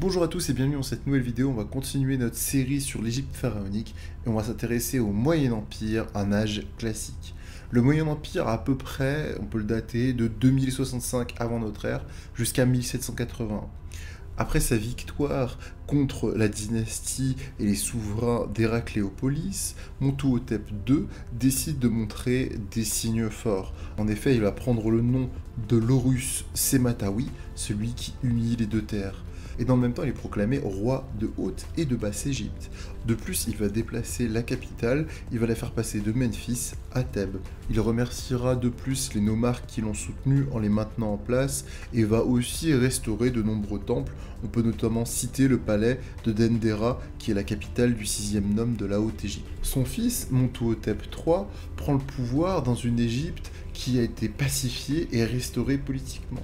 Bonjour à tous et bienvenue dans cette nouvelle vidéo. On va continuer notre série sur l'Égypte pharaonique et on va s'intéresser au Moyen Empire, un âge classique. Le Moyen Empire, à peu près, on peut le dater de 2065 avant notre ère jusqu'à 1780. Après sa victoire contre la dynastie et les souverains d'Héracléopolis, Montuhotep II décide de montrer des signes forts. En effet, il va prendre le nom de l'Horus Sematawi, celui qui unit les deux terres. Et dans le même temps, il est proclamé roi de Haute et de Basse-Égypte. De plus, il va déplacer la capitale, il va la faire passer de Memphis à Thèbes. Il remerciera de plus les nomarques qui l'ont soutenu en les maintenant en place et va aussi restaurer de nombreux temples. On peut notamment citer le palais de Dendera, qui est la capitale du 6e nome de la Haute-Égypte. Son fils, Montuhotep III, prend le pouvoir dans une Égypte qui a été pacifiée et restaurée politiquement.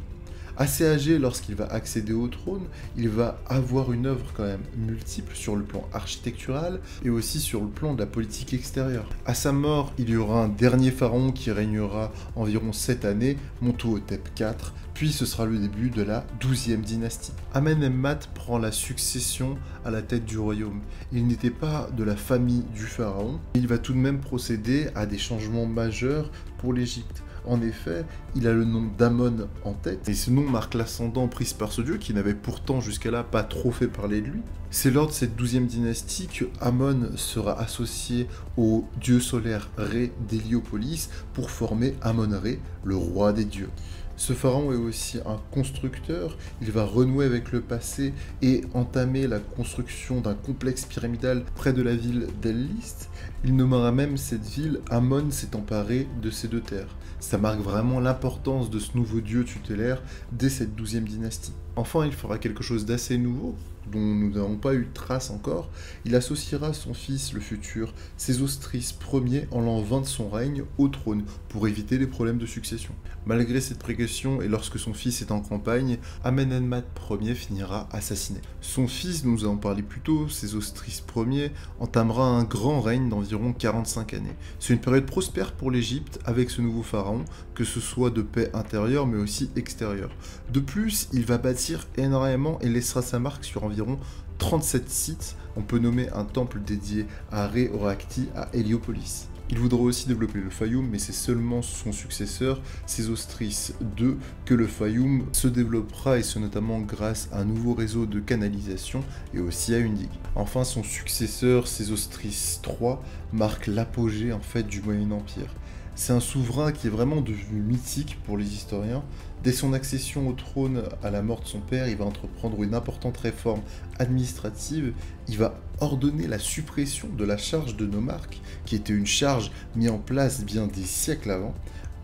Assez âgé lorsqu'il va accéder au trône, il va avoir une œuvre quand même multiple sur le plan architectural et aussi sur le plan de la politique extérieure. À sa mort, il y aura un dernier pharaon qui régnera environ 7 années, Montuhotep IV, puis ce sera le début de la 12e dynastie. Amenemhat prend la succession à la tête du royaume. Il n'était pas de la famille du pharaon, mais il va tout de même procéder à des changements majeurs pour l'Égypte. En effet, il a le nom d'Amon en tête, et ce nom marque l'ascendant pris par ce dieu qui n'avait pourtant jusqu'à là pas trop fait parler de lui. C'est lors de cette 12e dynastie que Amon sera associé au dieu solaire Ré d'Héliopolis pour former Amon-Ré, le roi des dieux. Ce pharaon est aussi un constructeur, il va renouer avec le passé et entamer la construction d'un complexe pyramidal près de la ville d'El-List. Il nommera même cette ville Amon s'est emparé de ces deux terres. Ça marque vraiment l'importance de ce nouveau dieu tutélaire dès cette 12e dynastie. Enfin, il fera quelque chose d'assez nouveau, dont nous n'avons pas eu de trace encore. Il associera son fils, le futur Sésostris Ier, en l'an 20 de son règne, au trône, pour éviter les problèmes de succession. Malgré cette précaution, et lorsque son fils est en campagne, Amenemhat Ier finira assassiné. Son fils, nous en parlé plus tôt, Sésostris Ier, entamera un grand règne d'environ 45 années. C'est une période prospère pour l'Égypte avec ce nouveau pharaon, que ce soit de paix intérieure mais aussi extérieure. De plus, il va bâtir énormément et laissera sa marque sur environ 37 sites. On peut nommer un temple dédié à Ré Orakti à Héliopolis. Il voudra aussi développer le Fayoum, mais c'est seulement son successeur, Sésostris II, que le Fayoum se développera, et ce notamment grâce à un nouveau réseau de canalisation et aussi à une digue. Enfin, son successeur, Sésostris III, marque l'apogée en fait du Moyen Empire. C'est un souverain qui est vraiment devenu mythique pour les historiens. Dès son accession au trône à la mort de son père, il va entreprendre une importante réforme administrative. Il va ordonner la suppression de la charge de nomarque, qui était une charge mise en place bien des siècles avant.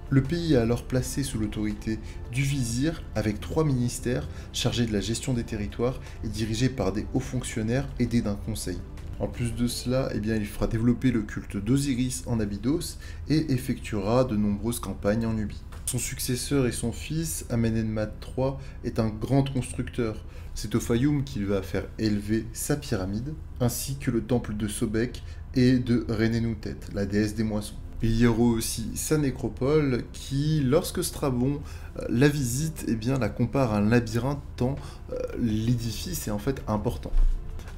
Le pays est alors placé sous l'autorité du vizir, avec 3 ministères chargés de la gestion des territoires et dirigés par des hauts fonctionnaires aidés d'un conseil. En plus de cela, il fera développer le culte d'Osiris en Abydos et effectuera de nombreuses campagnes en Nubie. Son successeur et son fils, Amenemhat III, est un grand constructeur. C'est au Fayoum qu'il va faire élever sa pyramide, ainsi que le temple de Sobek et de Renénoutet, la déesse des moissons. Il y aura aussi sa nécropole qui, lorsque Strabon la visite, la compare à un labyrinthe tant l'édifice est en fait important.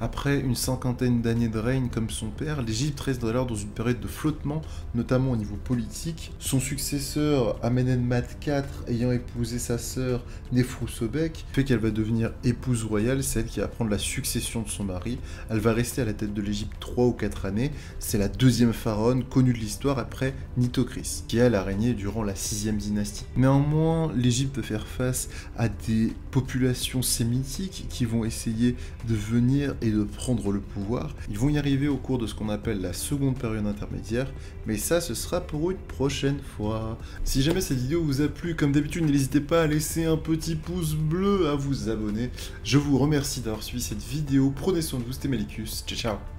Après une cinquantaine d'années de règne comme son père, l'Égypte reste alors dans une période de flottement, notamment au niveau politique. Son successeur, Amenemhat IV, ayant épousé sa sœur Néfru-Sobek, fait qu'elle va devenir épouse royale, celle qui va prendre la succession de son mari. Elle va rester à la tête de l'Égypte 3 ou 4 années. C'est la deuxième pharaone connue de l'histoire après Nitocris, qui elle a régné durant la 6e dynastie. Néanmoins, l'Égypte peut faire face à des populations sémitiques qui vont essayer de venir et de prendre le pouvoir. Ils vont y arriver au cours de ce qu'on appelle la seconde période intermédiaire, mais ça ce sera pour une prochaine fois. Si jamais cette vidéo vous a plu, comme d'habitude, n'hésitez pas à laisser un petit pouce bleu, à vous abonner. Je vous remercie d'avoir suivi cette vidéo, prenez soin de vous, c'était Melicus, ciao ciao.